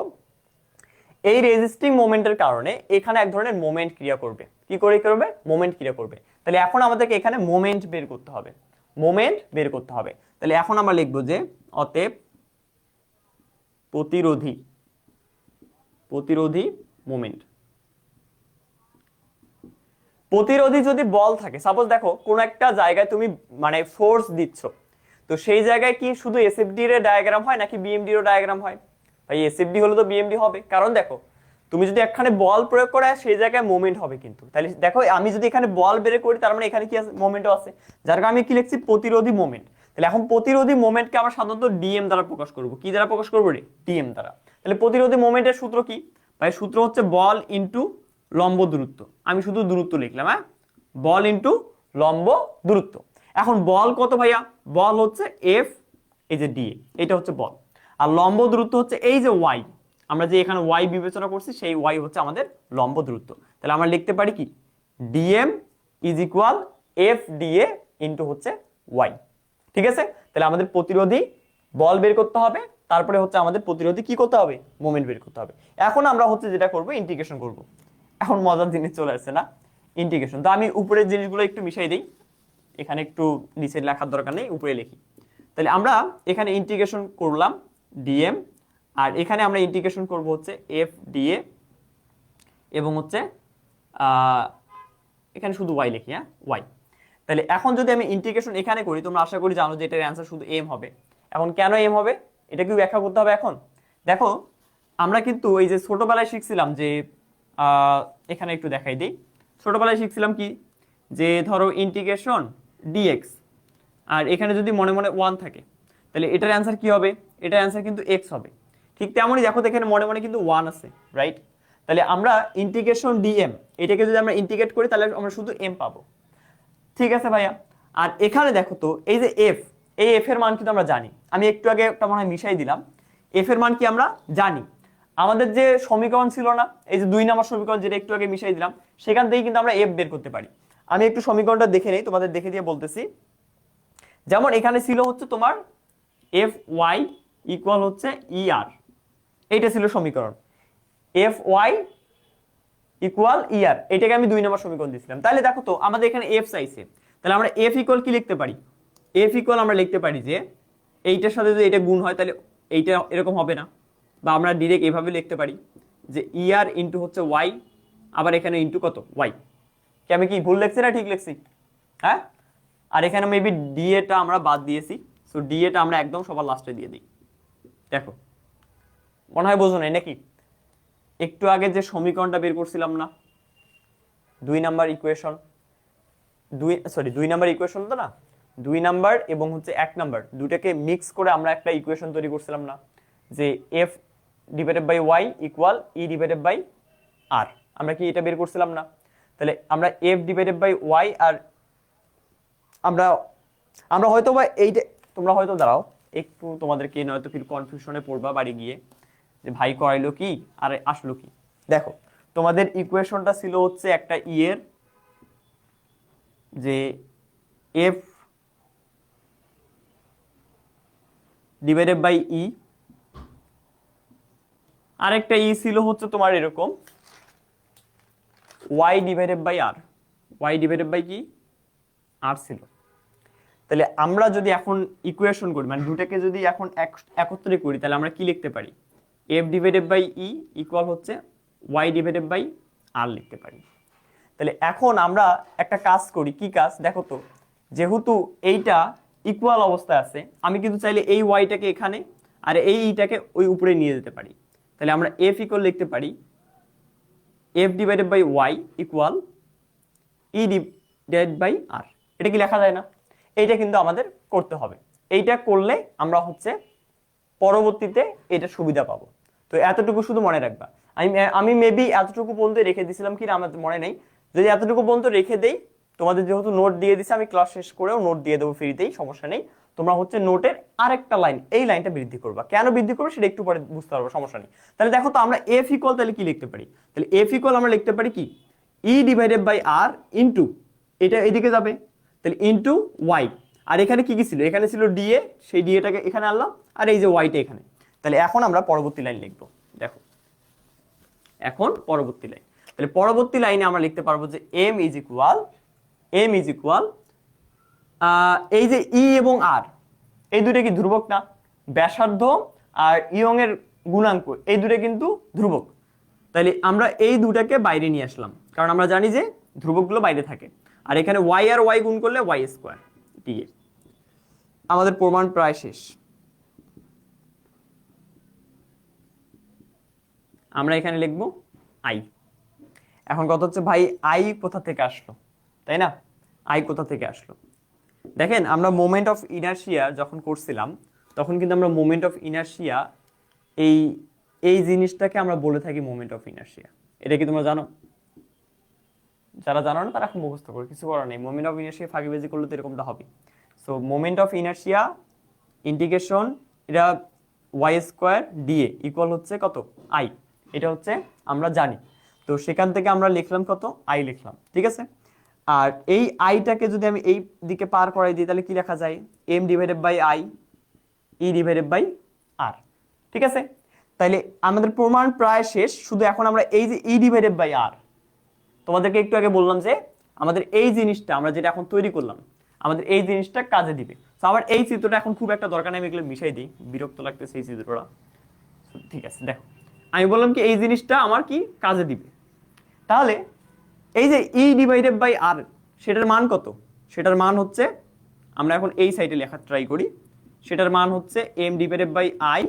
এই রেজিস্টিং মোমেন্টের কারণে এখানে এক ধরনের মোমেন্ট ক্রিয়া করবে। কি করে করবে? মোমেন্ট ক্রিয়া করবে। তাহলে এখন আমাদেরকে এখানে মোমেন্ট বের করতে হবে, মোমেন্ট বের করতে হবে। তাহলে এখন আমরা লিখবো যে অতএব প্রতিরোধী, প্রতিরোধী মোমেন্ট। প্রতিরোধী যদি বল থাকে, সাপোজ দেখো কোন একটা জায়গায় তুমি মানে ফোর্স দিচ্ছ, তো সেই জায়গায় কি শুধু এসএফডি এর ডায়াগ্রাম হয় নাকি বিএমডি এর ডায়াগ্রাম হয়? ভাই এসএফডি হলে তো বিএমডি হবে, কারণ দেখো তুমি যদি এখানে বল প্রয়োগ করে সেই জায়গায় মোমেন্ট হবে কিন্তু। তাহলে দেখো আমি যদি এখানে বল বের করি তার মানে এখানে কি আছে? মোমেন্টও আছে, যার কারণে আমি কি লিখছি? প্রতিরোধী মোমেন্ট। তাহলে এখন প্রতিরোধী মোমেন্টকে আমরা সাধারণত ডিএম দ্বারা প্রকাশ করব। কি দ্বারা প্রকাশ করব রে? ডিএম দ্বারা। তাহলে প্রতিরোধী মোমেন্টের সূত্র কি ভাই? সূত্র হচ্ছে বল ইনটু লম্ব দূরত্ব। আমি শুধু দূরত্ব লিখলাম, হ্যাঁ, বল ইনটু লম্ব দূরত্ব। এখন বল কত ভাইয়া? বল হচ্ছে এফ, এই যে ডিএ, এটা হচ্ছে বল। আর লম্ব দূরত্ব হচ্ছে এই যে ওয়াই, আমরা যে এখানে ওয়াই বিবেচনা করছি সেই ওয়াই হচ্ছে আমাদের লম্ব দূরত্ব। তাহলে আমরা লিখতে পারি কি? DM is equal F DA into হচ্ছে ওয়াই। ঠিক আছে? তাহলে আমাদের প্রতিরোধী বল বের করতে হবে, তারপরে হচ্ছে আমাদের প্রতিরোধী কি করতে হবে? মোমেন্ট বের করতে হবে। এখন আমরা হচ্ছে যেটা করব, ইন্টিগ্রেশন করব। এখন মজার জিনিস চলে আসছে না, ইন্টিগ্রেশন। তো আমি উপরের জিনিসগুলো একটু মিশাই দিই, এখানে একটু নিচে লেখার দরকার নেই, উপরে লিখি। তাহলে আমরা এখানে ইন্টিগ্রেশন করলাম ডিএম, আর এখানে আমরা ইন্টিগ্রেশন করব হচ্ছে এফ ডিএ, এবং হচ্ছে এখানে শুধু ওয়াই লিখি, হ্যাঁ, ওয়াই। তাহলে এখন যদি আমি ইন্টিগ্রেশন এখানে করি, তোমরা আশা করি জানো যে এটার অ্যান্সার শুধু এম হবে। এখন কেন এম হবে এটা কি ব্যাখ্যা করতে হবে? এখন দেখো আমরা কিন্তু এই যে ছোটবেলায় শিখছিলাম যে এখানে একটু দেখাই দিই, ছোটবেলায় শিখছিলাম কি যে ধরো ইন্টিগ্রেশন ডিএক্স, আর এখানে যদি মনে মনে 1 থাকে তাহলে এটার অ্যান্সার কি হবে? এটার অ্যান্সার কিন্তু এক্স হবে। ঠিক তেমনই দেখো এখানে মনে মনে কিন্তু 1 আছে, রাইট? তাহলে আমরা ইন্টিগ্রেশন ডিএম এটাকে যদি আমরা ইন্টিগ্রেট করি তাহলে আমরা শুধু এম পাবো। ঠিক আছে ভাইয়া? আর এখানে দেখো তো এই যে এফ, এই এফ এর মান কিন্তু আমরা জানি। আমি একটু আগে একটা মনে হয় মিশাই দিলাম, এফ এর মান কি আমরা জানি। আমাদের যে সমীকরণ ছিল না, এই যে 2 নম্বর সমীকরণ যেটা একটু আগে মিশাই দিলাম, সেখান থেকে কিন্তু আমরা এফ বের করতে পারি। আমি একটু সমীকরণটা দেখে নেই, তোমাদের দেখে দিয়ে বলতেছি। যেমন এখানে ছিল হচ্ছে তোমার এফ ওয়াই ইকুয়াল হচ্ছে ই আর, এইটা ছিল সমীকরণ। এফ ওয়াই ইকুয়াল ই আর, এটাকে আমি 2 নম্বর সমীকরণ দিয়েছিলাম। তাহলে দেখো তো আমাদের এখানে এফ চাইছে, তাহলে আমরা এফ ইকুয়াল কি লিখতে পারি? এফ ইকুয়াল আমরা লিখতে পারি যে এইটার সাথে যদি এটা গুণ হয় তাহলে এইটা এরকম হবে না, বা আমরা ডিরেক্ট এভাবে লিখতে পারি যে ই আর ইন্টু হচ্ছে ওয়াই, আবার এখানে ইন্টু কত? ওয়াই। কি আমি কি ভুল লিখছি না ঠিক লিখছি? হ্যাঁ। আর এখানে মেবি ডিএটা আমরা বাদ দিয়েছি, সো ডিএটা আমরা একদম সবার লাস্টে দিয়ে দিই। দেখো মনে হয় বোঝো নাই নাকি? একটু আগে যে সমীকরণটা বের করছিলাম না, 2 নাম্বার ইকুয়েশন, 2 নাম্বার ইকুয়েশন তো না, 2 নাম্বার এবং হচ্ছে 1 নাম্বার দুটাকে মিক্স করে আমরা একটা ইকুয়েশন তৈরি করছিলাম না, যে F divided by Y equal E divided by R. আমরা কি এটা বের করছিলাম না? তাহলে আমরা এফ ডিভাইডেড বাই ওয়াই, আর আমরা হয়তো বা এইটা, তোমরা হয়তো দাঁড়াও একটু, তোমাদেরকে নয়তো ফির কনফিউশনে পড়বা বাড়ি গিয়ে যে ভাই করাইলো কি আর আসলো কি। দেখো তোমাদের ইকুয়েশনটা ছিল হচ্ছে একটা ই এর, যে এফ ডিভাইডেড বাই ই, আরেকটা ই ছিল হচ্ছে তোমার এরকম Y divided by R, Y divided by কি আর ছিল। তাহলে আমরা যদি এখন ইকুয়েশন করি, মানে দুটাকে যদি এখন একত্রে করি, তাহলে আমরা কি লিখতে পারি? F divided by E equal হচ্ছে ওয়াই ডিভাইডেড বাই আর লিখতে পারি। তাহলে এখন আমরা একটা কাজ করি, কি কাজ দেখো তো, যেহেতু এইটা ইকুয়াল অবস্থায় আছে, আমি কিন্তু চাইলে এই ওয়াইটাকে এখানে আর এই ইটাকে ওই উপরে নিয়ে যেতে পারি। তাহলে আমরা এফ ইকুয়াল লিখতে পারি F divided by Y equal E divided by R. এটা কি লেখা যায় না? এইটা কিন্তু আমাদের করতে হবে। এইটা করলে আমরা হচ্ছে পরবর্তীতে এটা সুবিধা পাবো। তো এতটুকু শুধু মনে রাখবা। আমি মেবি এতটুকু পর্যন্ত রেখে দিয়েছিলাম কিনা আমার মনে নেই। যদি এতটুকু পর্যন্ত রেখে দেই, তোমাদের যেহেতু নোট দিয়ে দিছে, আমি ক্লাস শেষ করেও নোট দিয়ে দেবো ফ্রিতেই, সমস্যা নেই। তোমরা হচ্ছে নোটের আরেকটা লাইন, এই লাইনটা বৃদ্ধি করবা। কেন বৃদ্ধি করবে সেটা একটু পরে বুঝতে পারবো, সমস্যা নেই। তাহলে দেখো তো আমরা এফ ইকুয়াল তাহলে কি লিখতে পারি? তাহলে এফ ইকুয়াল আমরা লিখতে পারি কি, E divided by R into, এটা এদিকে যাবে, তাহলে ইন্টু ওয়াই। আর এখানে কি কি ছিল? এখানে ছিল ডিএ, সেই ডিএটাকে এখানে আনলাম, আর এই যে ওয়াইটা এখানে। তাহলে এখন আমরা পরবর্তী লাইন লিখবো। দেখো এখন পরবর্তী লাইন, তাহলে পরবর্তী লাইনে আমরা লিখতে পারবো যে এম ইজ ইকুয়াল এই যে ই এবং আর, এই দুটো কি ধ্রুবক না? ব্যাসার্ধ আর ইয়ং এর গুণাঙ্ক, এই দুটো কিন্তু ধ্রুবক। তাহলে আমরা এই দুটাকে বাইরে নিয়ে আসলাম, কারণ আমরা জানি যে ধ্রুবকগুলো বাইরে থাকে। আর এখানে ওয়াই আর ওয়াই গুণ করলে ওয়াই স্কোয়ার দিয়ে আমাদের প্রমাণ প্রায় শেষ। আমরা এখানে লিখবো আই। এখন কথা হচ্ছে ভাই আই কোথা থেকে আসলো, তাই না? আই কোথা থেকে আসলো? দেখেন আমরা মোমেন্ট অফ ইনার্শিয়া যখন করছিলাম, তখন কিন্তু আমরা মোমেন্ট অফ ইনার্শিয়া এই এই জিনিসটাকে আমরা বলে থাকি মোমেন্ট অফ ইনার্শিয়া। এটা কি তোমরা জানো? যারা জানো না তারা এখন মুখস্থ করো, কিছু করার নেই। মোমেন্ট অফ ইনার্শিয়া ফাঁকিবাজি করলে তো এরকমটা হবে। So moment of inertia integration, এটা ওয়াই স্কোয়ার ডিএ ইকুয়াল হচ্ছে কত? আই। এটা হচ্ছে আমরা জানি। তো সেখান থেকে আমরা লিখলাম কত? আই লিখলাম, ঠিক আছে। আর এই আইটাকে যদি আমি এই দিকে পার করাই দিই, তাহলে কি লেখা যায়? M divided by I E divided by R, ঠিক আছে। তাইলে আমাদের প্রমাণ প্রায় শেষ। শুধু এখন আমরা এই যে ই ডিভাইডেড বাই আর, তোমাদেরকে একটু আগে বললাম যে আমাদের এই জিনিসটা আমরা যেটা এখন তৈরি করলাম, আমাদের এই জিনিসটা কাজে দিবে। তো আমার এই চিত্রটা এখন খুব একটা দরকার নেই, আমি এগুলো মিশাই দিই, বিরক্ত লাগতেছে এই চিত্রটা। ঠিক আছে, দেখো আমি বললাম কি এই জিনিসটা আমার কি কাজে দিবে। তাহলে এই যে ই ডিভাইডেড বাই আর, সেটার মান কত? সেটার মান হচ্ছে, আমরা এখন এই সাইডে লেখা ট্রাই করি, সেটার মান হচ্ছে M divided by I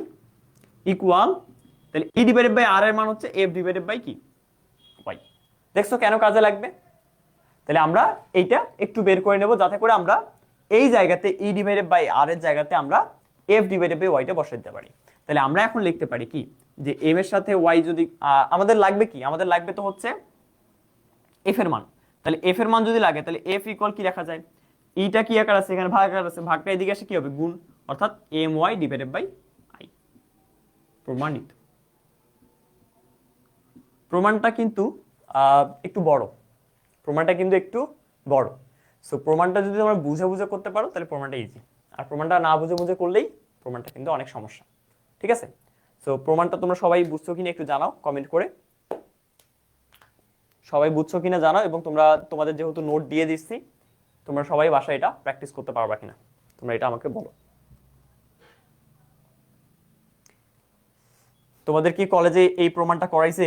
equal, তাহলে ই ডিভাইডেড বাই আর এর মান হচ্ছে এফ ডিভাইডেড বাই কি? ওয়াই। দেখছো কেন কাজে লাগবে? তাহলে আমরা এইটা একটু বের করে নেব, যাতে করে আমরা এই জায়গাতে ই ডিভাইডেড বাই আর এর জায়গাতে আমরা এফ ডিভাইডেড বাই ওয়াইটা বসাই দিতে পারি। তাহলে আমরা এখন লিখতে পারি কি, যে এম এর সাথে ওয়াই যদি আমাদের লাগবে কি, আমাদের লাগবে তো হচ্ছে এফ এর মান। তাহলে এফ এর মান যদি লাগে, তাহলে এফ ইকুয়াল কি রাখা যায়? ইটা কি আকার আছে? এখানে ভাগ আকার আছে, ভাগটা এদিকে আসে কি হবে? গুণ, অর্থাৎ M Y divided by I. প্রমাণিত। প্রমাণটা কিন্তু একটু বড়, প্রমাণটা কিন্তু একটু বড়। সো প্রমাণটা যদি তোমরা বুঝে বুঝে করতে পারো, তাহলে প্রমাণটা ইজি। আর প্রমাণটা না বুঝে বুঝে করলেই প্রমাণটা কিন্তু অনেক সমস্যা, ঠিক আছে। সো প্রমাণটা তোমরা সবাই বুঝছো কিনা একটু জানাও কমেন্ট করে, সবাই বুঝছো কিনা জানাও। এবং তোমরা তোমাদের যেহেতু নোট দিয়ে দিচ্ছি, তোমরা সবাই বাসায় এটা প্র্যাকটিস করতে পারবা কিনা তোমরা এটা আমাকে বলো। তোমাদের কি কলেজে এই প্রমাণটা করাইছে?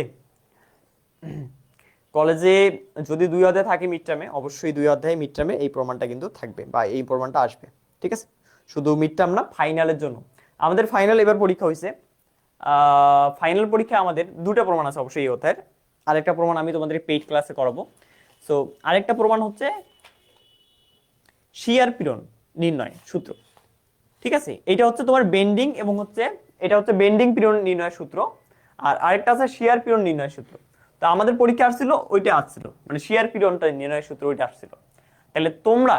কলেজে যদি 2 অধ্যায় থাকে মিড টার্মে, অবশ্যই 2 অধ্যায় মিড টার্মে এই প্রমাণটা কিন্তু থাকবে বা এই প্রমাণটা আসবে, ঠিক আছে। শুধু মিড টার্ম না, ফাইনালের জন্য। আমাদের ফাইনাল এবার পরীক্ষা হয়েছে, ফাইনাল পরীক্ষায় আমাদের 2টা প্রমাণ আছে অবশ্যই এই অধ্যায়ের। আরেকটা প্রমাণ আমি তোমাদের পেইড ক্লাসে করাবো। সো আরেকটা প্রমাণ হচ্ছে শিয়ার পীড়ন নির্ণয় সূত্র, ঠিক আছে। এটা হচ্ছে তোমার বেন্ডিং এবং হচ্ছে এটা হচ্ছে বেন্ডিং পীড়ন নির্ণয় সূত্র, আর আরেকটা আছে শিয়ার পীড়ন নির্ণয় সূত্র। তো আমাদের পরীক্ষা আসছিল ওইটা আসছিল, মানে শিয়ার পীড়নটা নির্ণয় সূত্র ওইটা আসছিল। তাহলে তোমরা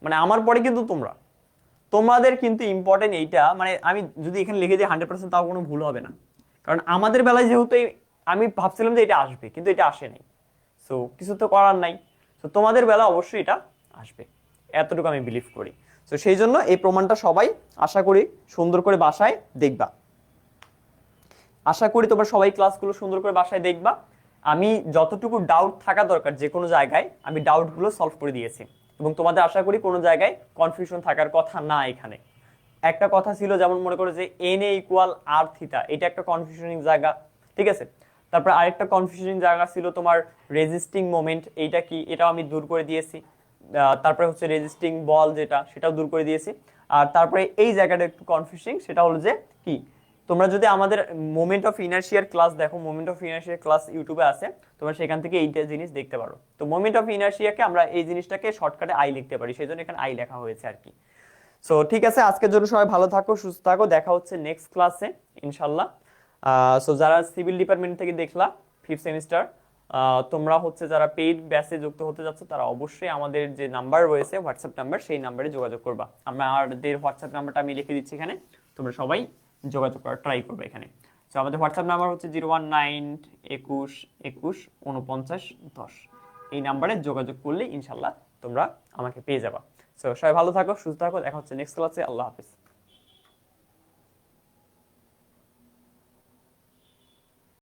মানে আমার পরে কিন্তু তোমাদের কিন্তু ইম্পর্টেন্ট এইটা, মানে আমি যদি এখানে লিখে দিই 100% তাও কোনো ভুল হবে না, কারণ আমাদের বেলায় যেহেতু আমি ভাবছিলাম যে এটা আসবে, কিন্তু এটা আসে নাই। সো কিছু তো করার নাই। তো তোমাদের বেলা অবশ্যই এটা আসবে, এতটুকু আমি বিলিভ করি। তো সেই জন্য এই প্রমাণটা সবাই আশা করি সুন্দর করে বাসায় দেখবা। আশা করি তোমরা সবাই ক্লাসগুলো সুন্দর করে বাসায় দেখবা। আমি যতটুকু ডাউট থাকা দরকার যে কোনো জায়গায়, আমি ডাউটগুলো সলভ করে দিয়েছি। এবং তোমাদের আশা করি কোনো জায়গায় কনফিউশন থাকার কথা না। এখানে একটা কথা ছিল, যেমন মনে করো যে N A equal R theta, এটা একটা কনফিউশনিং জায়গা, ঠিক আছে। তারপর আরেকটা কনফিউশনিং জায়গা ছিল তোমার রেজিস্টিং মোমেন্ট, এইটা কি, এটাও আমি দূর করে দিয়েছি। তারপরে হচ্ছে রেজিস্টিং বল, যেটা সেটাও দূর করে দিয়েছি। আর তারপরে এই জায়গাটা একটু কনফিউজিং, সেটা হলো যে কি, তোমরা যদি আমাদের মোমেন্ট অফ ইনার্শিয়ার ক্লাস দেখো, মোমেন্ট অফ ইনার্শিয়ার ক্লাস ইউটিউবে আছে, তোমরা সেখান থেকে এইটা জিনিস দেখতে পারো। তো মোমেন্ট অফ ইনার্শিয়াকে আমরা এই জিনিসটাকে শর্টকাটে আই লিখতে পারি, সেই জন্য এখানে আই লেখা হয়েছে আর কি। সো ঠিক আছে, আজকের জন্য সবাই ভালো থাকো, সুস্থ থাকো, দেখা হচ্ছে নেক্সট ক্লাসে ইনশাল্লাহ। সো যারা সিভিল ডিপার্টমেন্ট থেকে দেখলা 5th সেমিস্টার, তোমরা হচ্ছে যারা পেইড ব্যাচে যুক্ত হতে যাচ্ছ, তারা অবশ্যই আমাদের যে নাম্বার রয়েছে হোয়াটসঅ্যাপ নাম্বার, সেই নাম্বারে যোগাযোগ করবা। আমাদের হোয়াটসঅ্যাপ নাম্বারটা আমি লিখে দিচ্ছি এখানে, তোমরা সবাই যোগাযোগ করার ট্রাই করবে এখানে। তো আমাদের হোয়াটসঅ্যাপ নাম্বার হচ্ছে 01921214910। এই নাম্বারে যোগাযোগ করলে ইনশাল্লাহ তোমরা আমাকে পেয়ে যাবা। সো সবাই ভালো থাকো, সুস্থ থাকো, দেখা হচ্ছে নেক্সট ক্লাসে। আল্লাহ হাফিজ।